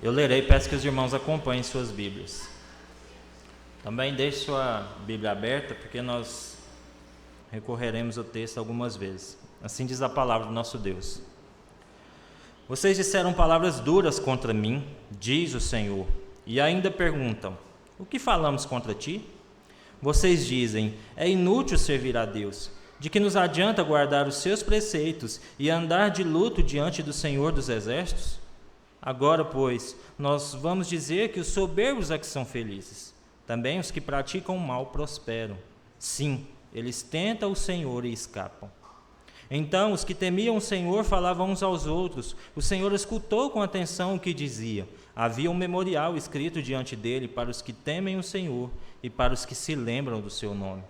Eu lerei, peço que os irmãos acompanhem suas Bíblias. Também deixe sua Bíblia aberta, porque nós recorreremos ao texto algumas vezes. Assim diz a palavra do nosso Deus. Vocês disseram palavras duras contra mim, diz o Senhor, e ainda perguntam: o que falamos contra ti? Vocês dizem: é inútil servir a Deus. De que nos adianta guardar os seus preceitos e andar de luto diante do Senhor dos Exércitos? Agora, pois, nós vamos dizer que os soberbos é que são felizes. Também os que praticam o mal prosperam. Sim, eles tentam o Senhor e escapam. Então os que temiam o Senhor falavam uns aos outros. O Senhor escutou com atenção o que diziam. Havia um memorial escrito diante dele para os que temem o Senhor e para os que se lembram do seu nome.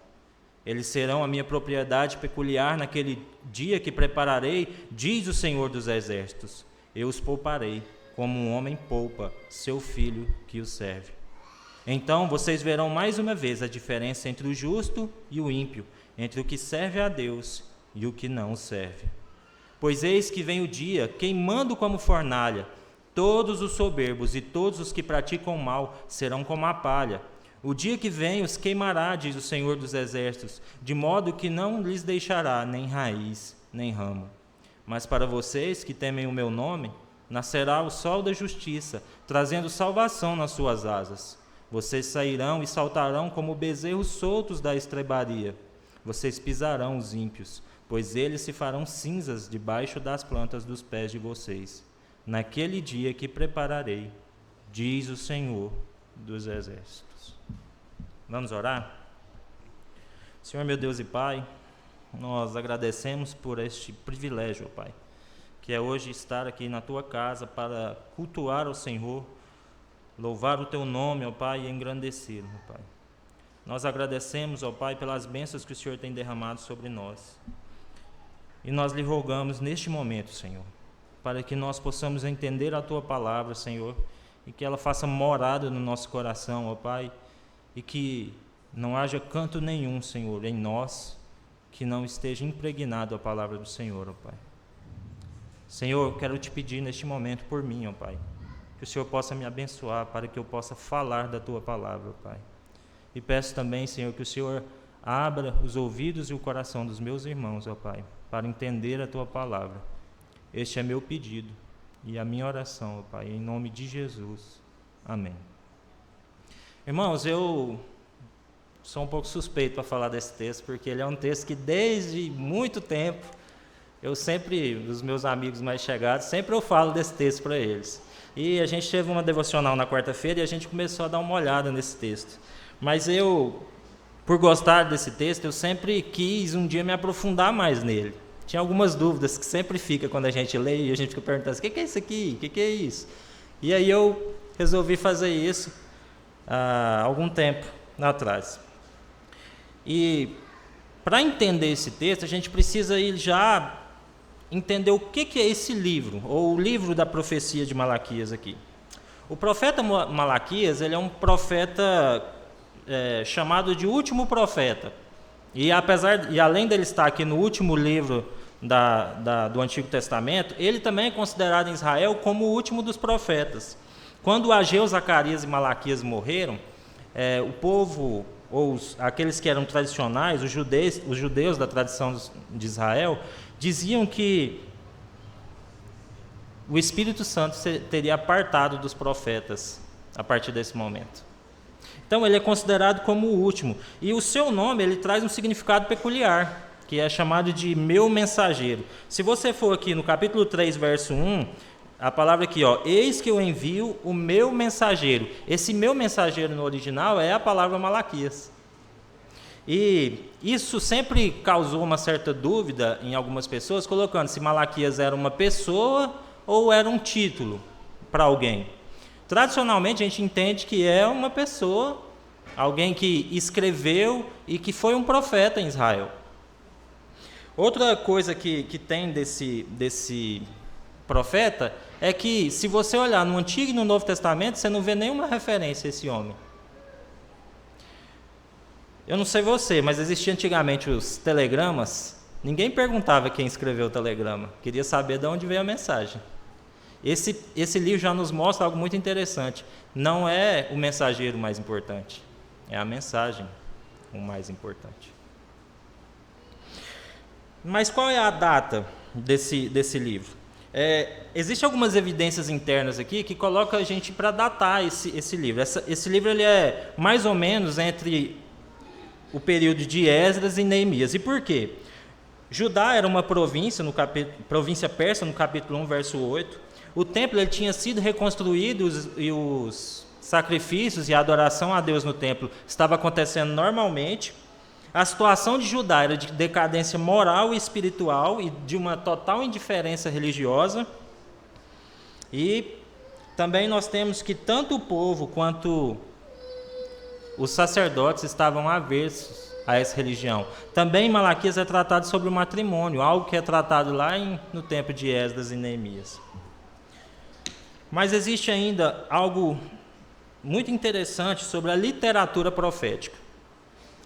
Eles serão a minha propriedade peculiar naquele dia que prepararei, diz o Senhor dos Exércitos. Eu os pouparei, como um homem poupa seu filho que o serve. Então vocês verão mais uma vez a diferença entre o justo e o ímpio, entre o que serve a Deus e o que não o serve. Pois eis que vem o dia, queimando como fornalha, todos os soberbos e todos os que praticam o mal serão como a palha. O dia que vem os queimará, diz o Senhor dos Exércitos, de modo que não lhes deixará nem raiz, nem ramo. Mas para vocês que temem o meu nome, nascerá o sol da justiça, trazendo salvação nas suas asas. Vocês sairão e saltarão como bezerros soltos da estrebaria. Vocês pisarão os ímpios, pois eles se farão cinzas debaixo das plantas dos pés de vocês. Naquele dia que prepararei, diz o Senhor dos Exércitos. Vamos orar? Senhor, meu Deus e Pai, nós agradecemos por este privilégio, Pai, que é hoje estar aqui na Tua casa para cultuar ao Senhor, louvar o Teu nome, ó Pai, e engrandecê-lo, ó Pai. Nós agradecemos, ó Pai, pelas bênçãos que o Senhor tem derramado sobre nós. E nós lhe rogamos neste momento, Senhor, para que nós possamos entender a Tua palavra, Senhor, e que ela faça morada no nosso coração, ó Pai, e que não haja canto nenhum, Senhor, em nós, que não esteja impregnado a palavra do Senhor, ó Pai. Senhor, eu quero te pedir neste momento por mim, ó Pai, que o Senhor possa me abençoar para que eu possa falar da Tua palavra, ó Pai. E peço também, Senhor, que o Senhor abra os ouvidos e o coração dos meus irmãos, ó Pai, para entender a Tua palavra. Este é meu pedido e a minha oração, ó Pai, em nome de Jesus. Amém. Irmãos, eu sou um pouco suspeito para falar desse texto, porque ele é um texto que desde muito tempo, os meus amigos mais chegados, sempre eu falo desse texto para eles. E a gente teve uma devocional na quarta-feira e a gente começou a dar uma olhada nesse texto. Mas eu, por gostar desse texto, eu sempre quis um dia me aprofundar mais nele. Tinha algumas dúvidas que sempre fica quando a gente lê e a gente fica perguntando: o que é isso aqui? O que é isso? E aí eu resolvi fazer isso há algum tempo atrás. E para entender esse texto, a gente precisa ir já entender o que é esse livro, ou o livro da profecia de Malaquias aqui. O profeta Malaquias, ele é um profeta chamado de último profeta. E além dele estar aqui no último livro do Antigo Testamento, ele também é considerado em Israel como o último dos profetas. Quando Ageu, Zacarias e Malaquias morreram, o povo, ou aqueles que eram tradicionais, os judeus da tradição de Israel, diziam que o Espírito Santo teria apartado dos profetas a partir desse momento. Então ele é considerado como o último. E o seu nome, ele traz um significado peculiar, que é chamado de meu mensageiro. Se você for aqui no capítulo 3, verso 1, a palavra aqui, eis que eu envio o meu mensageiro. Esse meu mensageiro no original é a palavra Malaquias. E isso sempre causou uma certa dúvida em algumas pessoas, colocando se Malaquias era uma pessoa ou era um título para alguém. Tradicionalmente a gente entende que é uma pessoa, alguém que escreveu e que foi um profeta em Israel. Outra coisa que tem desse profeta é que, se você olhar no Antigo e no Novo Testamento, você não vê nenhuma referência a esse homem. Eu não sei você, mas existia antigamente os telegramas. Ninguém perguntava quem escreveu o telegrama, queria saber de onde veio a mensagem. Esse livro já nos mostra algo muito interessante. Não é o mensageiro mais importante, é a mensagem o mais importante. Mas qual é a data desse livro? Existem algumas evidências internas aqui que colocam a gente para datar esse livro. Esse livro ele é mais ou menos entre o período de Esdras e Neemias. E por quê? Judá era uma província, província persa, no capítulo 1, verso 8. O templo ele tinha sido reconstruído e os sacrifícios e a adoração a Deus no templo estava acontecendo normalmente. A situação de Judá era de decadência moral e espiritual e de uma total indiferença religiosa. E também nós temos que tanto o povo quanto os sacerdotes estavam avessos a essa religião. Também em Malaquias é tratado sobre o matrimônio, algo que é tratado lá no tempo de Esdras e Neemias. Mas existe ainda algo muito interessante sobre a literatura profética.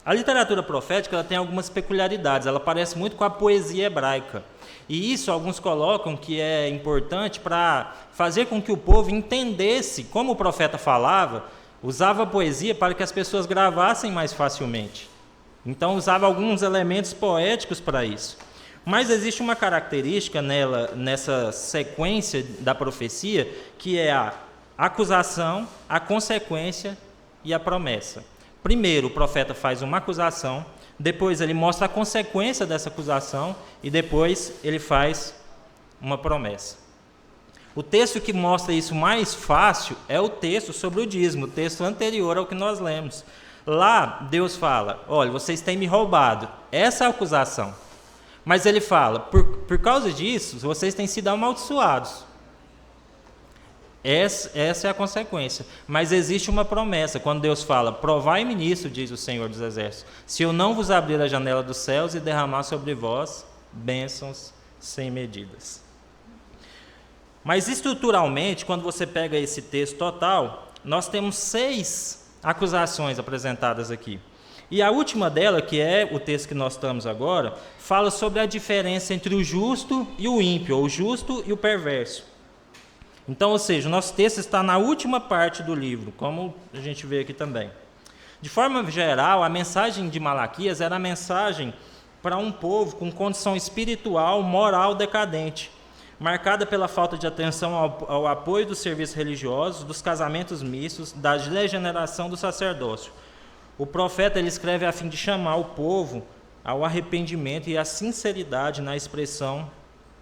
A literatura profética ela tem algumas peculiaridades, ela parece muito com a poesia hebraica. E isso alguns colocam que é importante para fazer com que o povo entendesse como o profeta falava, usava a poesia para que as pessoas gravassem mais facilmente. Então usava alguns elementos poéticos para isso. Mas existe uma característica nessa sequência da profecia, que é a acusação, a consequência e a promessa. Primeiro o profeta faz uma acusação, depois ele mostra a consequência dessa acusação e depois ele faz uma promessa. O texto que mostra isso mais fácil é o texto sobre o dízimo, o texto anterior ao que nós lemos. Lá Deus fala, olha, vocês têm me roubado, essa é a acusação. Mas ele fala, por causa disso, vocês têm sido amaldiçoados. Essa é a consequência. Mas existe uma promessa, quando Deus fala, provai-me nisso, diz o Senhor dos Exércitos, se eu não vos abrir a janela dos céus e derramar sobre vós bênçãos sem medidas. Mas estruturalmente, quando você pega esse texto total, nós temos 6 acusações apresentadas aqui. E a última dela, que é o texto que nós estamos agora, fala sobre a diferença entre o justo e o ímpio, ou o justo e o perverso. Então, ou seja, o nosso texto está na última parte do livro, como a gente vê aqui também. De forma geral, a mensagem de Malaquias era a mensagem para um povo com condição espiritual, moral decadente, marcada pela falta de atenção ao apoio dos serviços religiosos, dos casamentos mistos, da degeneração do sacerdócio. O profeta ele escreve a fim de chamar o povo ao arrependimento e à sinceridade na expressão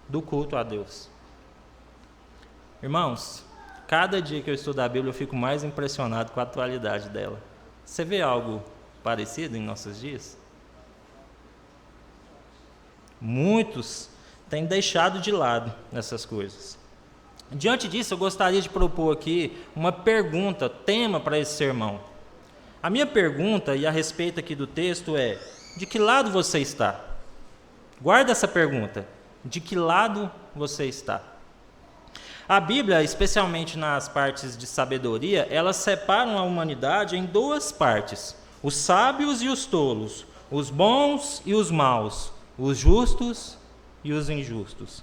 do culto a Deus. Irmãos, cada dia que eu estudo a Bíblia eu fico mais impressionado com a atualidade dela. Você vê algo parecido em nossos dias? Muitos têm deixado de lado essas coisas. Diante disso, eu gostaria de propor aqui uma pergunta, tema para esse sermão. A minha pergunta, e a respeito aqui do texto, é: de que lado você está? Guarda essa pergunta. De que lado você está? A Bíblia, especialmente nas partes de sabedoria, elas separam a humanidade em 2 partes: os sábios e os tolos, os bons e os maus, os justos e os injustos.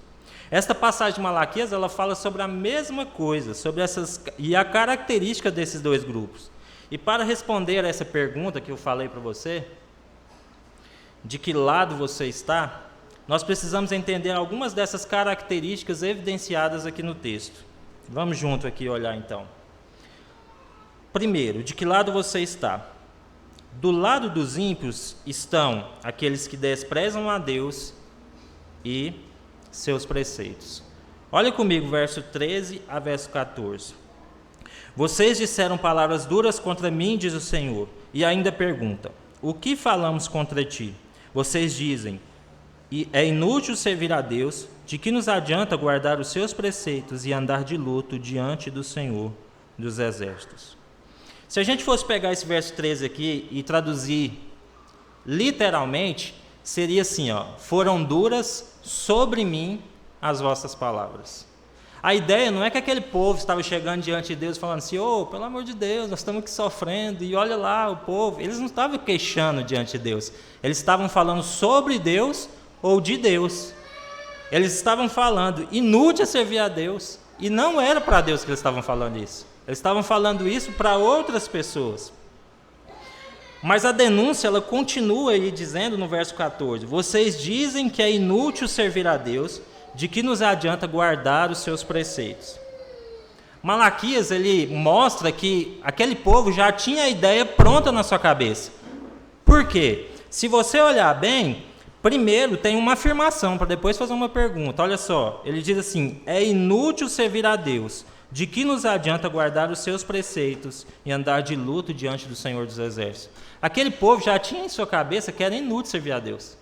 Esta passagem de Malaquias, ela fala sobre a mesma coisa, sobre e a característica desses 2 grupos. E para responder a essa pergunta que eu falei para você, de que lado você está, nós precisamos entender algumas dessas características evidenciadas aqui no texto. Vamos junto aqui olhar então. Primeiro, de que lado você está? Do lado dos ímpios estão aqueles que desprezam a Deus e seus preceitos. Olha comigo, verso 13 a verso 14. Vocês disseram palavras duras contra mim, diz o Senhor, e ainda perguntam: o que falamos contra ti? Vocês dizem: e é inútil servir a Deus, de que nos adianta guardar os seus preceitos e andar de luto diante do Senhor dos Exércitos. Se a gente fosse pegar esse verso 13 aqui e traduzir literalmente, seria assim, foram duras sobre mim as vossas palavras. A ideia não é que aquele povo estava chegando diante de Deus falando assim: pelo amor de Deus, nós estamos aqui sofrendo, e olha lá o povo. Eles não estavam queixando diante de Deus, eles estavam falando sobre Deus ou de Deus. Eles estavam falando: inútil é servir a Deus, E não era para Deus que eles estavam falando isso. Eles estavam falando isso para outras pessoas. Mas a denúncia, ela continua aí dizendo no verso 14: vocês dizem que é inútil servir a Deus, de que nos adianta guardar os seus preceitos. Malaquias, ele mostra que aquele povo já tinha a ideia pronta na sua cabeça. Por quê? Se você olhar bem, primeiro tem uma afirmação, para depois fazer uma pergunta. Olha só, ele diz assim: é inútil servir a Deus, de que nos adianta guardar os seus preceitos e andar de luto diante do Senhor dos Exércitos. Aquele povo já tinha em sua cabeça que era inútil servir a Deus.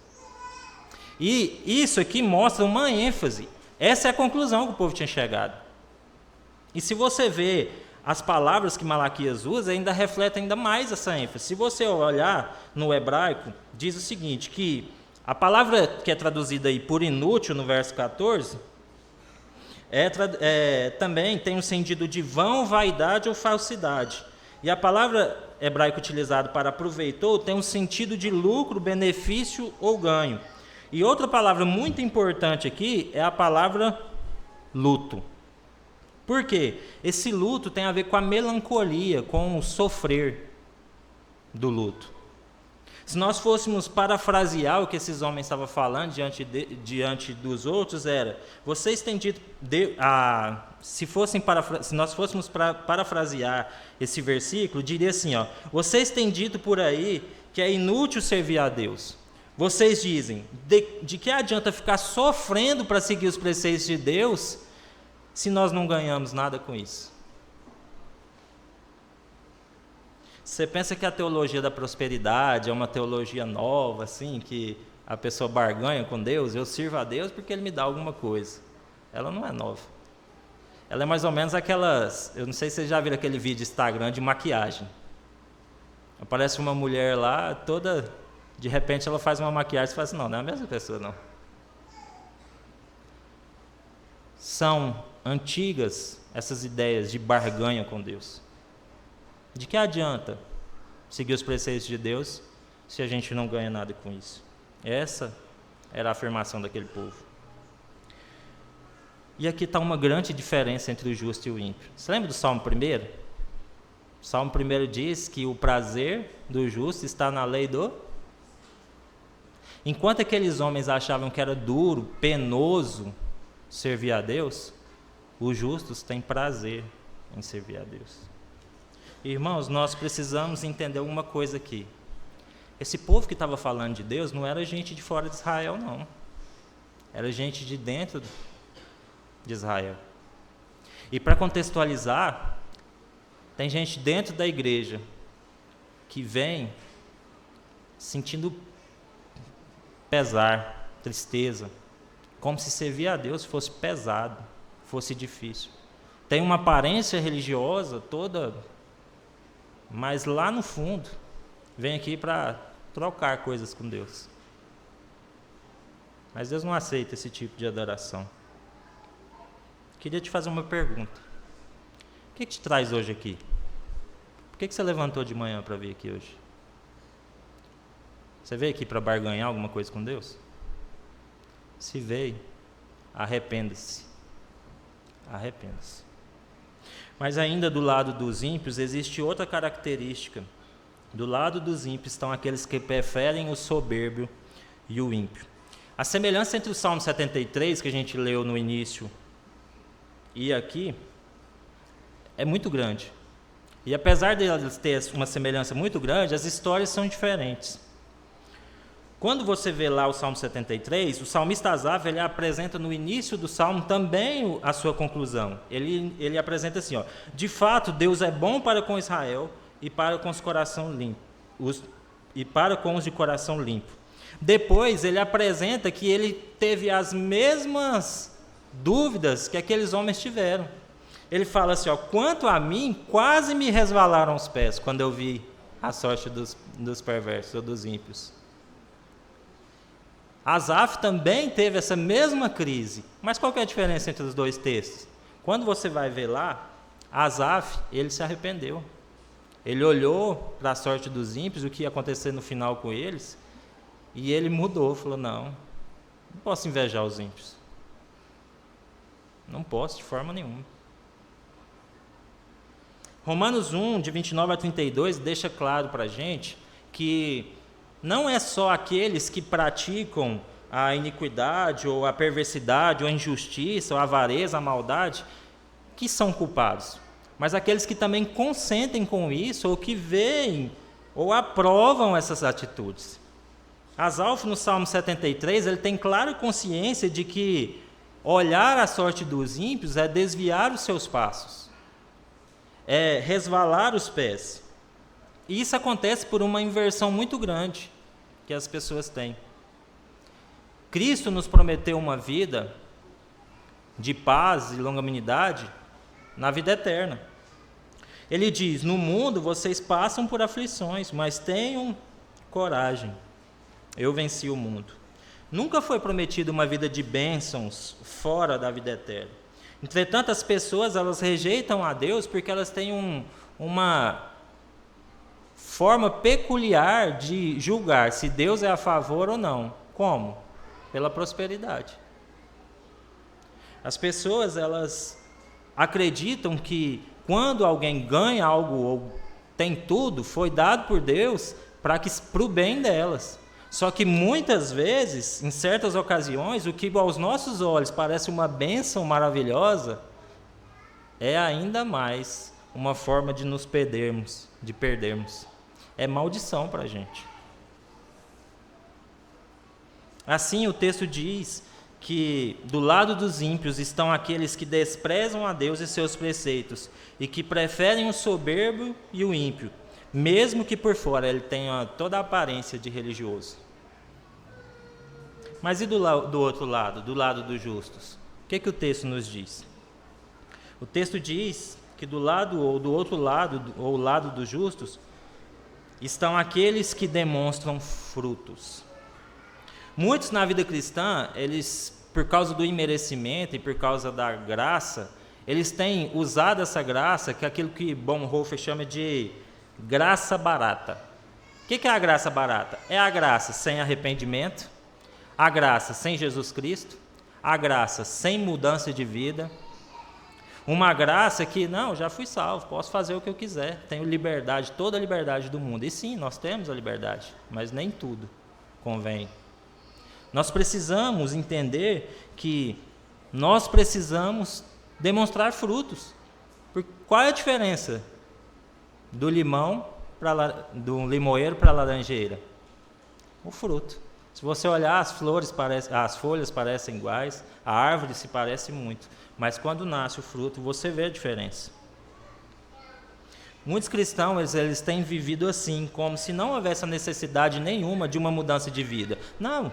E isso aqui mostra uma ênfase. Essa é a conclusão que o povo tinha chegado. E se você vê as palavras que Malaquias usa, ainda refletem ainda mais essa ênfase. Se você olhar no hebraico, diz o seguinte, que a palavra que é traduzida aí por inútil no verso 14, também tem um sentido de vão, vaidade ou falsidade. E a palavra hebraica utilizada para aproveitou tem um sentido de lucro, benefício ou ganho. E outra palavra muito importante aqui é a palavra luto. Por quê? Esse luto tem a ver com a melancolia, com o sofrer do luto. Se nós fôssemos parafrasear o que esses homens estavam falando diante dos outros, era: vocês têm dito, se nós fôssemos parafrasear esse versículo, diria assim, ó: vocês têm dito por aí que é inútil servir a Deus. Vocês dizem, de que adianta ficar sofrendo para seguir os preceitos de Deus, se nós não ganhamos nada com isso? Você pensa que a teologia da prosperidade é uma teologia nova, assim, que a pessoa barganha com Deus? Eu sirvo a Deus porque Ele me dá alguma coisa. Ela não é nova. Ela é mais ou menos aquelas... Eu não sei se vocês já viram aquele vídeo Instagram de maquiagem. Aparece uma mulher lá, toda... De repente ela faz uma maquiagem e fala assim: não é a mesma pessoa, não. São antigas essas ideias de barganha com Deus. De que adianta seguir os preceitos de Deus se a gente não ganha nada com isso? Essa era a afirmação daquele povo. E aqui está uma grande diferença entre o justo e o ímpio. Você lembra do Salmo 1? O Salmo 1 diz que o prazer do justo está na lei do... Enquanto aqueles homens achavam que era duro, penoso servir a Deus, os justos têm prazer em servir a Deus. Irmãos, nós precisamos entender alguma coisa aqui. Esse povo que estava falando de Deus não era gente de fora de Israel, não. Era gente de dentro de Israel. E para contextualizar, tem gente dentro da igreja que vem sentindo pesar, tristeza, como se servir a Deus fosse pesado, fosse difícil. Tem uma aparência religiosa toda, mas lá no fundo, vem aqui para trocar coisas com Deus. Mas Deus não aceita esse tipo de adoração. Queria te fazer uma pergunta. O que te traz hoje aqui? Por que você levantou de manhã para vir aqui hoje? Você veio aqui para barganhar alguma coisa com Deus? Se veio, arrependa-se. Arrependa-se. Mas ainda do lado dos ímpios existe outra característica. Do lado dos ímpios estão aqueles que preferem o soberbio e o ímpio. A semelhança entre o Salmo 73, que a gente leu no início, e aqui, é muito grande. E apesar de eles terem uma semelhança muito grande, as histórias são diferentes. Quando você vê lá o Salmo 73, o salmista Asaf, ele apresenta no início do Salmo também a sua conclusão. Ele apresenta assim, ó: de fato, Deus é bom para com Israel e para com os de coração limpo. Depois ele apresenta que ele teve as mesmas dúvidas que aqueles homens tiveram. Ele fala assim, ó: quanto a mim, quase me resvalaram os pés quando eu vi a sorte dos perversos ou dos ímpios. Asaf também teve essa mesma crise. Mas qual que é a diferença entre os dois textos? Quando você vai ver lá, Asaf, ele se arrependeu. Ele olhou para a sorte dos ímpios, o que ia acontecer no final com eles, e ele mudou, falou: não posso invejar os ímpios. Não posso de forma nenhuma. Romanos 1, de 29 a 32, deixa claro para a gente que não é só aqueles que praticam a iniquidade, ou a perversidade, ou a injustiça, ou a avareza, a maldade, que são culpados, mas aqueles que também consentem com isso, ou que veem, ou aprovam essas atitudes. Asalfo, no Salmo 73, ele tem clara consciência de que olhar a sorte dos ímpios é desviar os seus passos, é resvalar os pés. E isso acontece por uma inversão muito grande que as pessoas têm. Cristo nos prometeu uma vida de paz e longanimidade na vida eterna. Ele diz: no mundo vocês passam por aflições, mas tenham coragem, eu venci o mundo. Nunca foi prometida uma vida de bênçãos fora da vida eterna. Entretanto, as pessoas, elas rejeitam a Deus porque elas têm uma forma peculiar de julgar se Deus é a favor ou não. Como? Pela prosperidade. As pessoas, elas acreditam que quando alguém ganha algo ou tem tudo, foi dado por Deus para o bem delas. Só que muitas vezes, em certas ocasiões, o que aos nossos olhos parece uma bênção maravilhosa, é ainda mais uma forma de nos perdermos, É maldição para a gente. Assim, o texto diz que do lado dos ímpios estão aqueles que desprezam a Deus e seus preceitos, e que preferem o soberbo e o ímpio, mesmo que por fora ele tenha toda a aparência de religioso. Mas e do outro lado, do lado dos justos? O que o texto nos diz? O texto diz que do lado ou do outro lado, ou lado dos justos, estão aqueles que demonstram frutos. Muitos na vida cristã, eles, por causa do imerecimento e por causa da graça, eles têm usado essa graça, que é aquilo que Bonhoeffer chama de graça barata. O que é a graça barata? É a graça sem arrependimento, a graça sem Jesus Cristo, a graça sem mudança de vida, uma graça que, não, já fui salvo, posso fazer o que eu quiser, tenho liberdade, toda a liberdade do mundo. E sim, nós temos a liberdade, mas nem tudo convém. Nós precisamos entender que nós precisamos demonstrar frutos. Qual é a diferença do do limoeiro para a laranjeira? O fruto. Se você olhar, as folhas parecem iguais, a árvore se parece muito, mas quando nasce o fruto, você vê a diferença. Muitos cristãos, eles têm vivido assim, como se não houvesse necessidade nenhuma de uma mudança de vida. Não,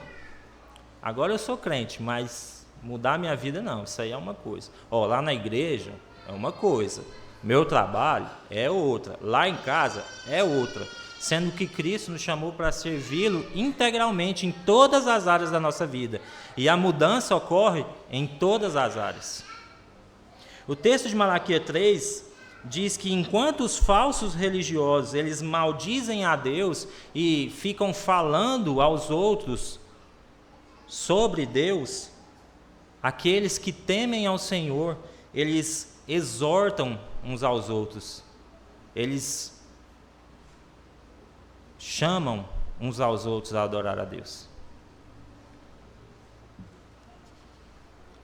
agora eu sou crente, mas mudar minha vida não, isso aí é uma coisa. Lá na igreja é uma coisa, meu trabalho é outra, lá em casa é outra. Sendo que Cristo nos chamou para servi-lo integralmente em todas as áreas da nossa vida. E a mudança ocorre em todas as áreas. O texto de Malaquias 3 diz que enquanto os falsos religiosos, eles maldizem a Deus e ficam falando aos outros sobre Deus, aqueles que temem ao Senhor, eles exortam uns aos outros. Eles chamam uns aos outros a adorar a Deus.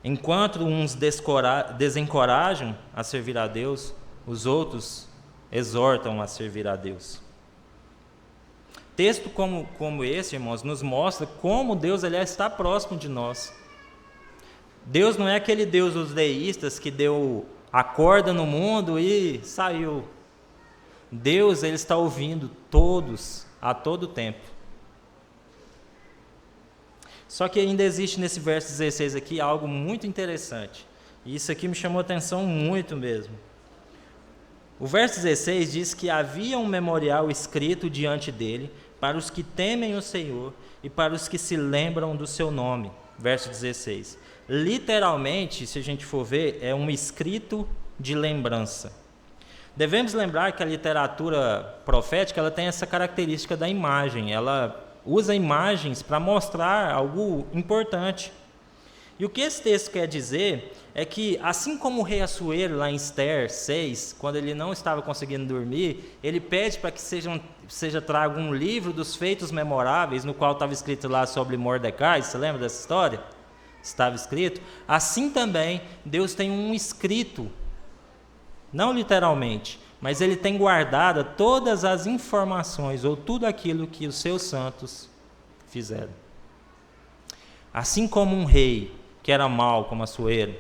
Enquanto uns desencorajam a servir a Deus, os outros exortam a servir a Deus. Texto como esse, irmãos, nos mostra como Deus ele está próximo de nós. Deus não é aquele Deus dos deístas que deu a corda no mundo e saiu. Deus ele está ouvindo todos a todo tempo. Só que ainda existe nesse verso 16 aqui algo muito interessante. E isso aqui me chamou a atenção muito mesmo. O verso 16 diz que havia um memorial escrito diante dele para os que temem o Senhor e para os que se lembram do seu nome. Verso 16. Literalmente, se a gente for ver, é um escrito de lembrança. Devemos lembrar que a literatura profética ela tem essa característica da imagem. Ela usa imagens para mostrar algo importante. E o que esse texto quer dizer é que, assim como o rei Assuero, lá em Ester 6, quando ele não estava conseguindo dormir, ele pede para que seja trago um livro dos feitos memoráveis, no qual estava escrito lá sobre Mordecai. Você lembra dessa história? Estava escrito. Assim também, Deus tem um escrito, não literalmente, mas ele tem guardado todas as informações, ou tudo aquilo que os seus santos fizeram. Assim como um rei que era mau como Assuero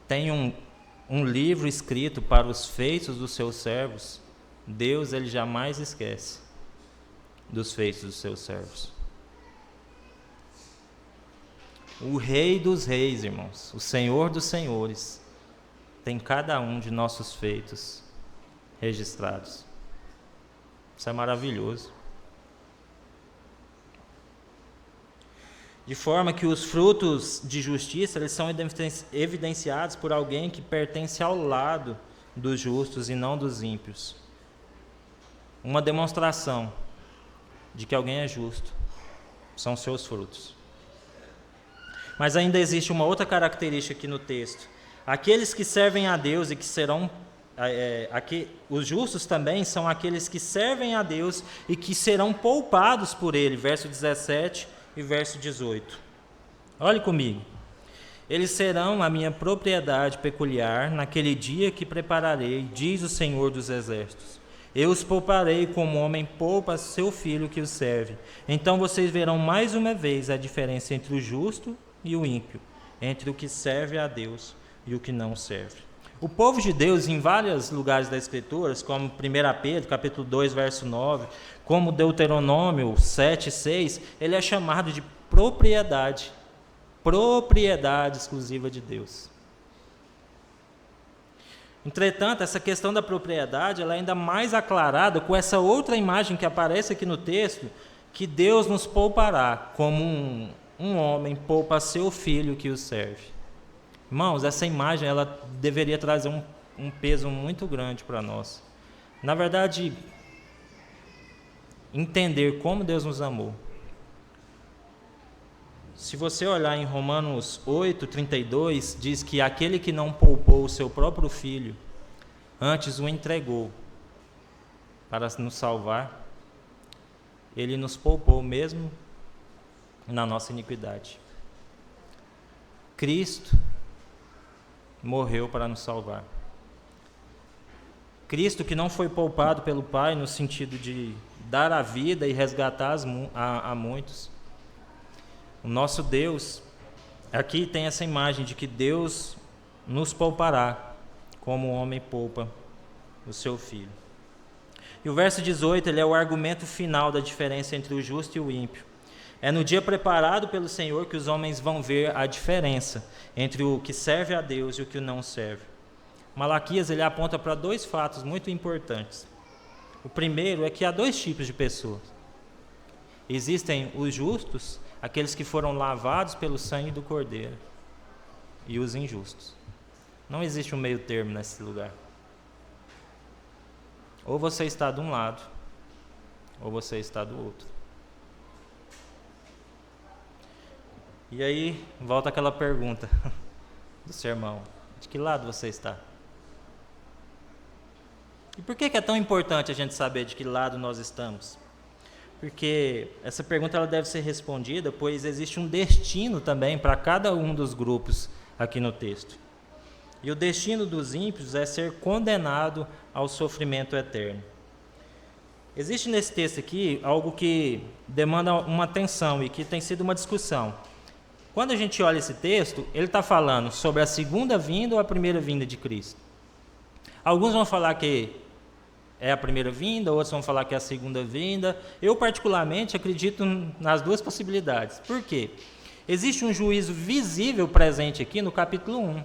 tem um livro escrito para os feitos dos seus servos, Deus ele jamais esquece dos feitos dos seus servos. O Rei dos Reis, irmãos, o Senhor dos Senhores, tem cada um de nossos feitos registrados. Isso é maravilhoso. De forma que os frutos de justiça eles são evidenciados por alguém que pertence ao lado dos justos e não dos ímpios. Uma demonstração de que alguém é justo são seus frutos. Mas ainda existe uma outra característica aqui no texto. Aqueles que servem a Deus e que serão... os justos também são aqueles que servem a Deus e que serão poupados por Ele. Verso 17 e verso 18. Olhe comigo. Eles serão a minha propriedade peculiar naquele dia que prepararei, diz o Senhor dos Exércitos. Eu os pouparei como homem poupa seu filho que o serve. Então vocês verão mais uma vez a diferença entre o justo e o ímpio, entre o que serve a Deus e o que não serve. O povo de Deus, em vários lugares das Escrituras, como 1 Pedro, capítulo 2, verso 9, como Deuteronômio 7, 6, ele é chamado de propriedade exclusiva de Deus. Entretanto, essa questão da propriedade ela é ainda mais aclarada com essa outra imagem que aparece aqui no texto, que Deus nos poupará, como um homem poupa seu filho que o serve. Irmãos, essa imagem ela deveria trazer um peso muito grande para nós. Na verdade, entender como Deus nos amou. Se você olhar em Romanos 8, 32, diz que aquele que não poupou o seu próprio filho, antes o entregou para nos salvar, ele nos poupou mesmo na nossa iniquidade. Cristo morreu para nos salvar. Cristo que não foi poupado pelo Pai no sentido de dar a vida e resgatar a muitos. O nosso Deus, aqui tem essa imagem de que Deus nos poupará, como o homem poupa o seu filho. E o verso 18, ele é o argumento final da diferença entre o justo e o ímpio. É no dia preparado pelo Senhor que os homens vão ver a diferença entre o que serve a Deus e o que não serve. Malaquias ele aponta para dois fatos muito importantes. O primeiro é que há dois tipos de pessoas. Existem os justos, aqueles que foram lavados pelo sangue do Cordeiro, e os injustos. Não existe um meio termo nesse lugar. Ou você está de um lado, ou você está do outro. E aí, volta aquela pergunta do sermão: de que lado você está? E por que é tão importante a gente saber de que lado nós estamos? Porque essa pergunta ela deve ser respondida, pois existe um destino também para cada um dos grupos aqui no texto. E o destino dos ímpios é ser condenado ao sofrimento eterno. Existe nesse texto aqui algo que demanda uma atenção e que tem sido uma discussão. Quando a gente olha esse texto, ele está falando sobre a segunda vinda ou a primeira vinda de Cristo. Alguns vão falar que é a primeira vinda, outros vão falar que é a segunda vinda. Eu, particularmente, acredito nas duas possibilidades. Por quê? Existe um juízo visível presente aqui no capítulo 1,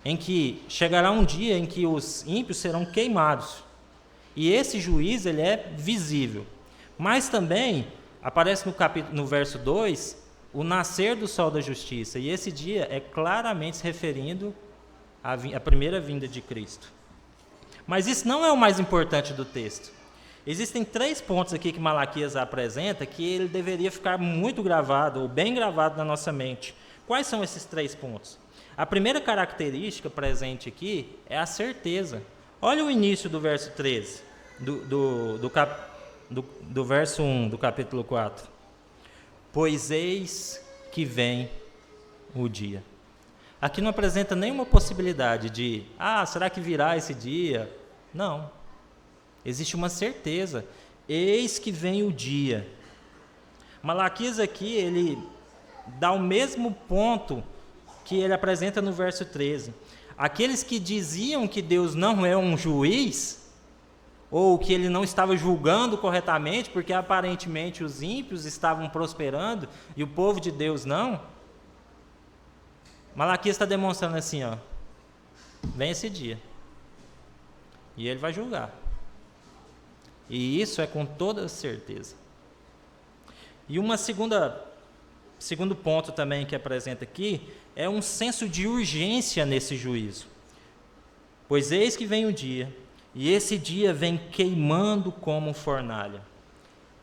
em que chegará um dia em que os ímpios serão queimados. E esse juízo ele é visível. Mas também aparece no verso 2 o nascer do sol da justiça. E esse dia é claramente se referindo à primeira vinda de Cristo. Mas isso não é o mais importante do texto. Existem 3 pontos aqui que Malaquias apresenta que ele deveria ficar muito gravado, ou bem gravado na nossa mente. Quais são esses 3 pontos? A primeira característica presente aqui é a certeza. Olha o início do verso 13, do verso 1 do capítulo 4. Pois eis que vem o dia. Aqui não apresenta nenhuma possibilidade de, será que virá esse dia? Não. Existe uma certeza. Eis que vem o dia. Malaquias aqui, ele dá o mesmo ponto que ele apresenta no verso 13. Aqueles que diziam que Deus não é um juiz, ou que ele não estava julgando corretamente, porque aparentemente os ímpios estavam prosperando e o povo de Deus não. Malaquias está demonstrando assim, vem esse dia. E ele vai julgar. E isso é com toda certeza. E segundo ponto também que apresenta aqui, é um senso de urgência nesse juízo. Pois eis que vem o dia, e esse dia vem queimando como fornalha.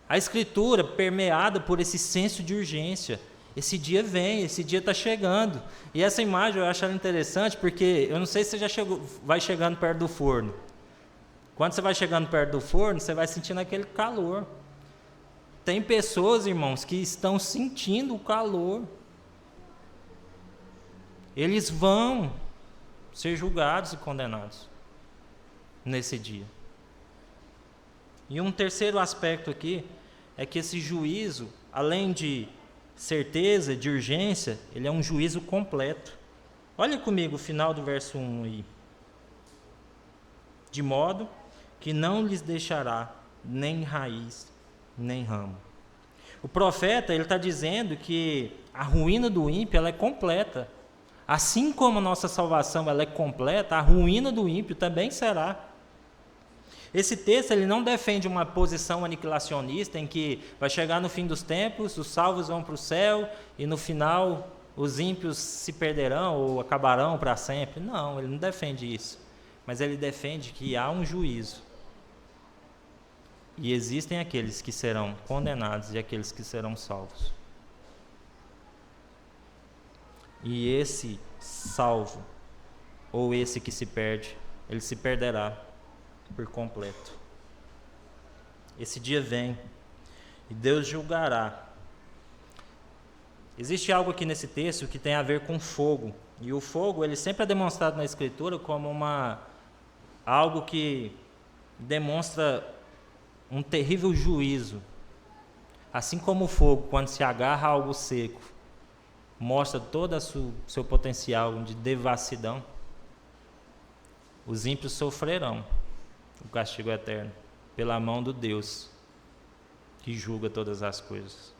A Escritura, permeada por esse senso de urgência, esse dia vem, esse dia está chegando. E essa imagem eu acho ela interessante, porque eu não sei se você já vai chegando perto do forno. Quando você vai chegando perto do forno, você vai sentindo aquele calor. Tem pessoas, irmãos, que estão sentindo o calor. Eles vão ser julgados e condenados nesse dia. E um terceiro aspecto aqui é que esse juízo, além de certeza, de urgência, ele é um juízo completo. Olha comigo o final do verso 1 aí. De modo que não lhes deixará nem raiz, nem ramo. O profeta, ele está dizendo que a ruína do ímpio, ela é completa. Assim como a nossa salvação ela é completa, a ruína do ímpio também será. Esse texto ele não defende uma posição aniquilacionista em que vai chegar no fim dos tempos, os salvos vão para o céu e no final os ímpios se perderão ou acabarão para sempre. Não, ele não defende isso. Mas ele defende que há um juízo. E existem aqueles que serão condenados e aqueles que serão salvos. E esse salvo, ou esse que se perde, ele se perderá por completo. Esse dia vem e Deus julgará. Existe algo aqui nesse texto que tem a ver com fogo. E o fogo, ele sempre é demonstrado na Escritura como algo que demonstra um terrível juízo. Assim como o fogo, quando se agarra a algo seco, mostra todo o seu potencial de devassidão, os ímpios sofrerão o castigo eterno pela mão do Deus que julga todas as coisas.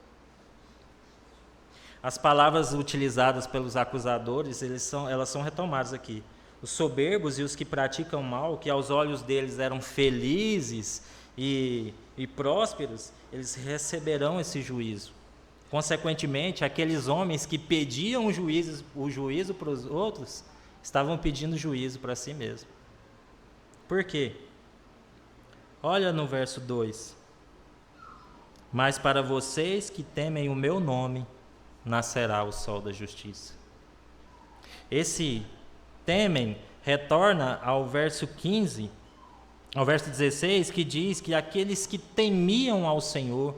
As palavras utilizadas pelos acusadores, elas são retomadas aqui. Os soberbos e os que praticam mal, que aos olhos deles eram felizes e prósperos, eles receberão esse juízo. Consequentemente, aqueles homens que pediam o juízo para os outros, estavam pedindo juízo para si mesmos. Por quê? Olha no verso 2. Mas para vocês que temem o meu nome, nascerá o sol da justiça. Esse temem retorna ao verso 15, ao verso 16, que diz que aqueles que temiam ao Senhor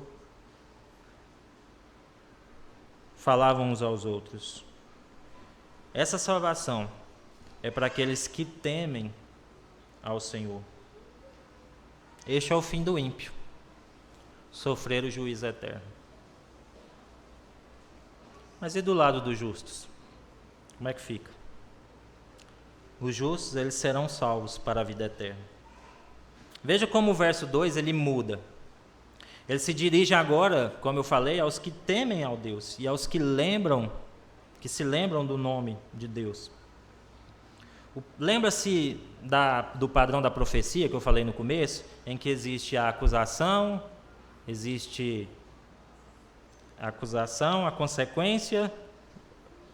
falavam uns aos outros. Essa salvação é para aqueles que temem ao Senhor. Este é o fim do ímpio, sofrer o juízo eterno. Mas e do lado dos justos? Como é que fica? Os justos, eles serão salvos para a vida eterna. Veja como o verso 2, ele muda. Ele se dirige agora, como eu falei, aos que temem ao Deus e aos que se lembram do nome de Deus. Lembra-se do padrão da profecia que eu falei no começo, em que existe a acusação, a consequência.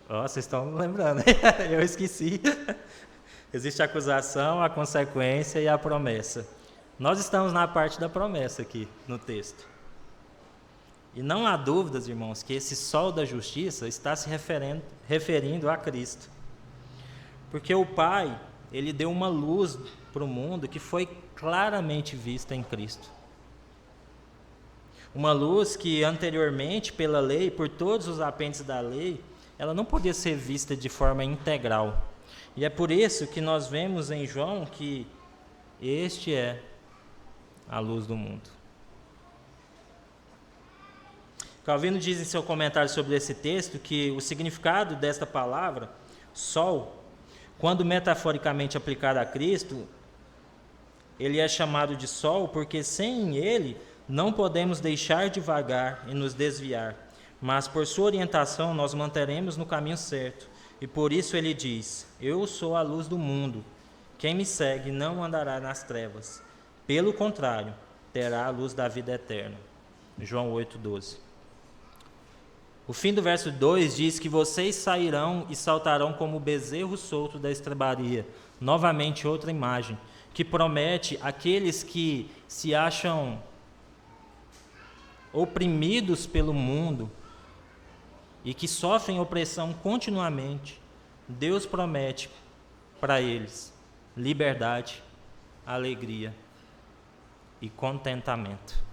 Vocês estão lembrando, eu esqueci. Existe a acusação, a consequência e a promessa. Nós estamos na parte da promessa aqui no texto. E não há dúvidas, irmãos, que esse sol da justiça está se referindo a Cristo. Porque o Pai, ele deu uma luz para o mundo que foi claramente vista em Cristo. Uma luz que anteriormente, pela lei, por todos os apêndices da lei, ela não podia ser vista de forma integral. E é por isso que nós vemos em João que este é a luz do mundo. Calvino diz em seu comentário sobre esse texto que o significado desta palavra, sol, quando metaforicamente aplicado a Cristo, ele é chamado de sol porque sem ele não podemos deixar de vagar e nos desviar, mas por sua orientação nós manteremos no caminho certo. E por isso ele diz: eu sou a luz do mundo, quem me segue não andará nas trevas, pelo contrário, terá a luz da vida eterna. João 8,12. O fim do verso 2 diz que vocês sairão e saltarão como o bezerro solto da estrebaria. Novamente outra imagem, que promete aqueles que se acham oprimidos pelo mundo e que sofrem opressão continuamente. Deus promete para eles liberdade, alegria e contentamento.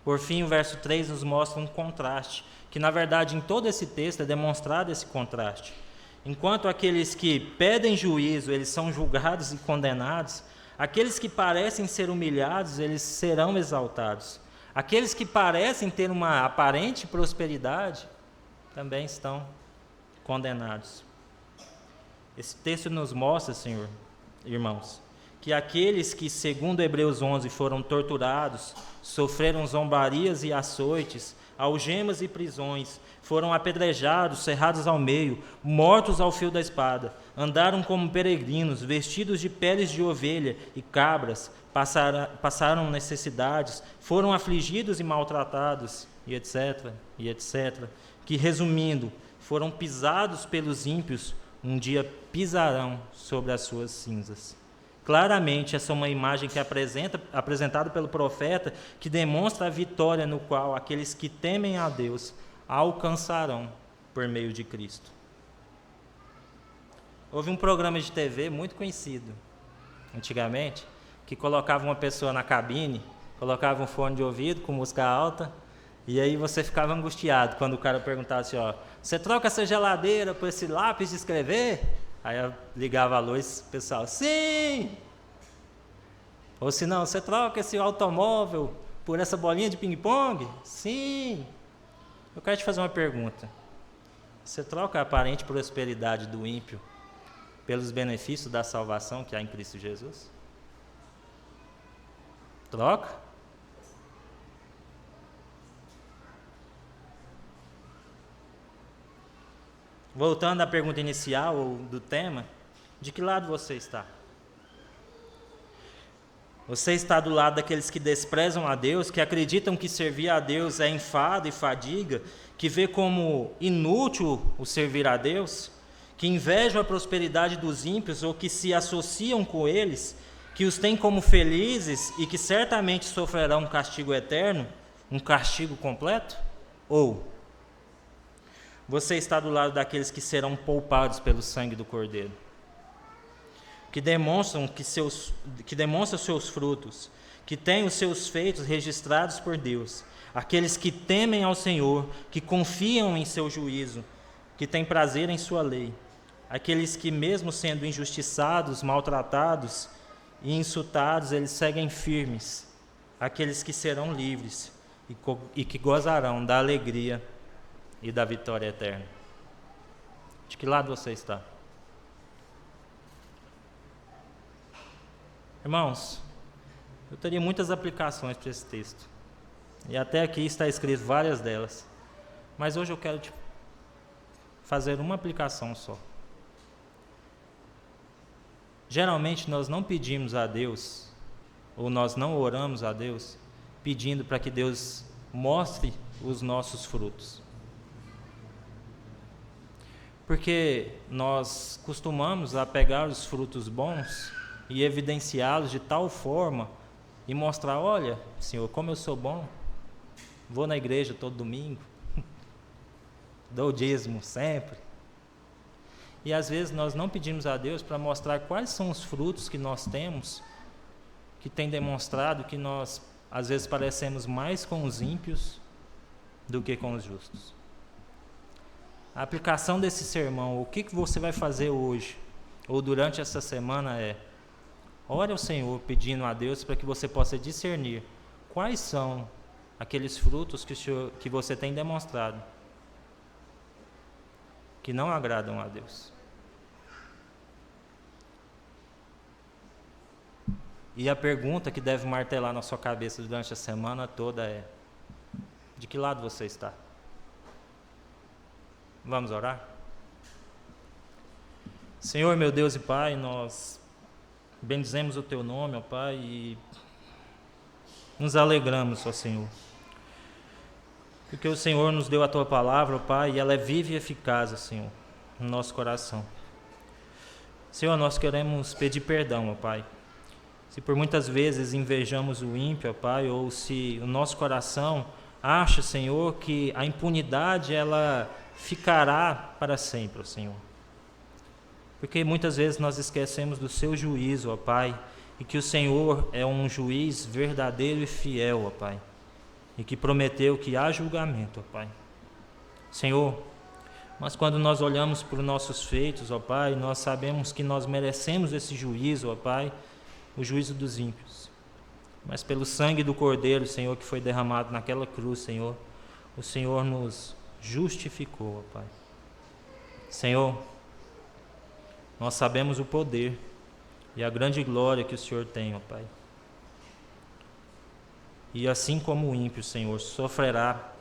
Por fim, o verso 3 nos mostra um contraste, que na verdade em todo esse texto é demonstrado esse contraste. Enquanto aqueles que pedem juízo, eles são julgados e condenados, aqueles que parecem ser humilhados, eles serão exaltados. Aqueles que parecem ter uma aparente prosperidade, também estão condenados. Esse texto nos mostra, Senhor, irmãos, que aqueles que, segundo Hebreus 11, foram torturados, sofreram zombarias e açoites, algemas e prisões, foram apedrejados, cerrados ao meio, mortos ao fio da espada, andaram como peregrinos, vestidos de peles de ovelha e cabras, passaram necessidades, foram afligidos e maltratados, e etc., que, resumindo, foram pisados pelos ímpios, um dia pisarão sobre as suas cinzas. Claramente, essa é uma imagem que é apresentada pelo profeta, que demonstra a vitória no qual aqueles que temem a Deus alcançarão por meio de Cristo. Houve um programa de TV muito conhecido, antigamente, que colocava uma pessoa na cabine, colocava um fone de ouvido com música alta, e aí você ficava angustiado quando o cara perguntava assim, você troca essa geladeira por esse lápis de escrever? Aí eu ligava a luz, o pessoal, sim! Ou se não, você troca esse automóvel por essa bolinha de ping-pong? Sim! Eu quero te fazer uma pergunta. Você troca a aparente prosperidade do ímpio pelos benefícios da salvação que há em Cristo Jesus? Troca? Voltando à pergunta inicial do tema, de que lado você está? Você está do lado daqueles que desprezam a Deus, que acreditam que servir a Deus é enfado e fadiga, que vê como inútil o servir a Deus, que invejam a prosperidade dos ímpios ou que se associam com eles, que os têm como felizes e que certamente sofrerão um castigo eterno, um castigo completo? Ou você está do lado daqueles que serão poupados pelo sangue do Cordeiro, que demonstram seus frutos, que têm os seus feitos registrados por Deus, aqueles que temem ao Senhor, que confiam em seu juízo, que têm prazer em sua lei, aqueles que mesmo sendo injustiçados, maltratados e insultados, eles seguem firmes, aqueles que serão livres e que gozarão da alegria e da vitória eterna. De que lado você está? Irmãos, eu teria muitas aplicações para esse texto. E até aqui está escrito várias delas. Mas hoje eu quero te fazer uma aplicação só. Geralmente nós não pedimos a Deus, ou nós não oramos a Deus, pedindo para que Deus mostre os nossos frutos. Porque nós costumamos a pegar os frutos bons e evidenciá-los de tal forma e mostrar: olha, Senhor, como eu sou bom, vou na igreja todo domingo, dou o dízimo sempre. E às vezes nós não pedimos a Deus para mostrar quais são os frutos que nós temos, que tem demonstrado que nós às vezes parecemos mais com os ímpios do que com os justos. A aplicação desse sermão, o que você vai fazer hoje ou durante essa semana é: ore ao Senhor pedindo a Deus para que você possa discernir quais são aqueles frutos que você tem demonstrado que não agradam a Deus. E a pergunta que deve martelar na sua cabeça durante a semana toda é: de que lado você está? Vamos orar? Senhor, meu Deus e Pai, nós bendizemos o Teu nome, ó Pai, e nos alegramos, ó Senhor, porque o Senhor nos deu a Tua palavra, ó Pai, e ela é viva e eficaz, ó Senhor, no nosso coração. Senhor, nós queremos pedir perdão, ó Pai, se por muitas vezes invejamos o ímpio, ó Pai, ou se o nosso coração acha, Senhor, que a impunidade ela ficará para sempre, ó Senhor. Porque muitas vezes nós esquecemos do Seu juízo, ó Pai, e que o Senhor é um juiz verdadeiro e fiel, ó Pai, e que prometeu que há julgamento, ó Pai. Senhor, mas quando nós olhamos para os nossos feitos, ó Pai, nós sabemos que nós merecemos esse juízo, ó Pai, o juízo dos ímpios. Mas pelo sangue do Cordeiro, Senhor, que foi derramado naquela cruz, Senhor, o Senhor nos justificou, ó Pai. Senhor, nós sabemos o poder e a grande glória que o Senhor tem, ó Pai. E assim como o ímpio, Senhor, sofrerá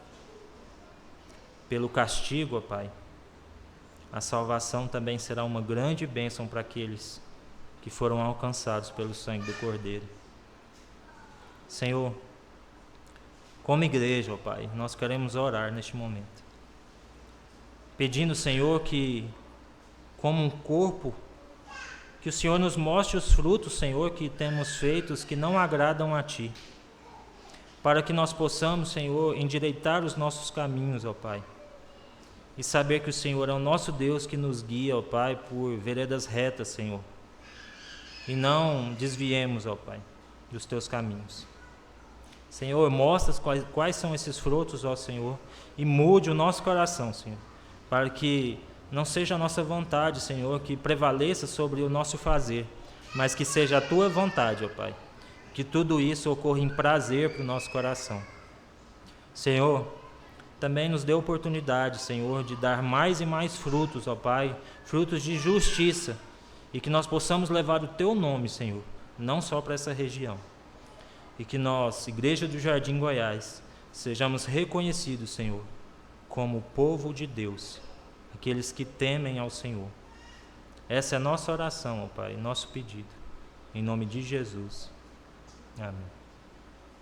pelo castigo, ó Pai, a salvação também será uma grande bênção para aqueles que foram alcançados pelo sangue do Cordeiro. Senhor, como igreja, ó Pai, nós queremos orar neste momento, pedindo, Senhor, que como um corpo, que o Senhor nos mostre os frutos, Senhor, que temos feitos que não agradam a Ti, para que nós possamos, Senhor, endireitar os nossos caminhos, ó Pai, e saber que o Senhor é o nosso Deus que nos guia, ó Pai, por veredas retas, Senhor, e não desviemos, ó Pai, dos Teus caminhos. Senhor, mostra quais são esses frutos, ó Senhor, e mude o nosso coração, Senhor, para que não seja a nossa vontade, Senhor, que prevaleça sobre o nosso fazer, mas que seja a Tua vontade, ó Pai, que tudo isso ocorra em prazer para o nosso coração. Senhor, também nos dê oportunidade, Senhor, de dar mais e mais frutos, ó Pai, frutos de justiça, e que nós possamos levar o Teu nome, Senhor, não só para essa região, e que nós, Igreja do Jardim Goiás, sejamos reconhecidos, Senhor, como povo de Deus, aqueles que temem ao Senhor. Essa é a nossa oração, ó Pai, nosso pedido, em nome de Jesus. Amém.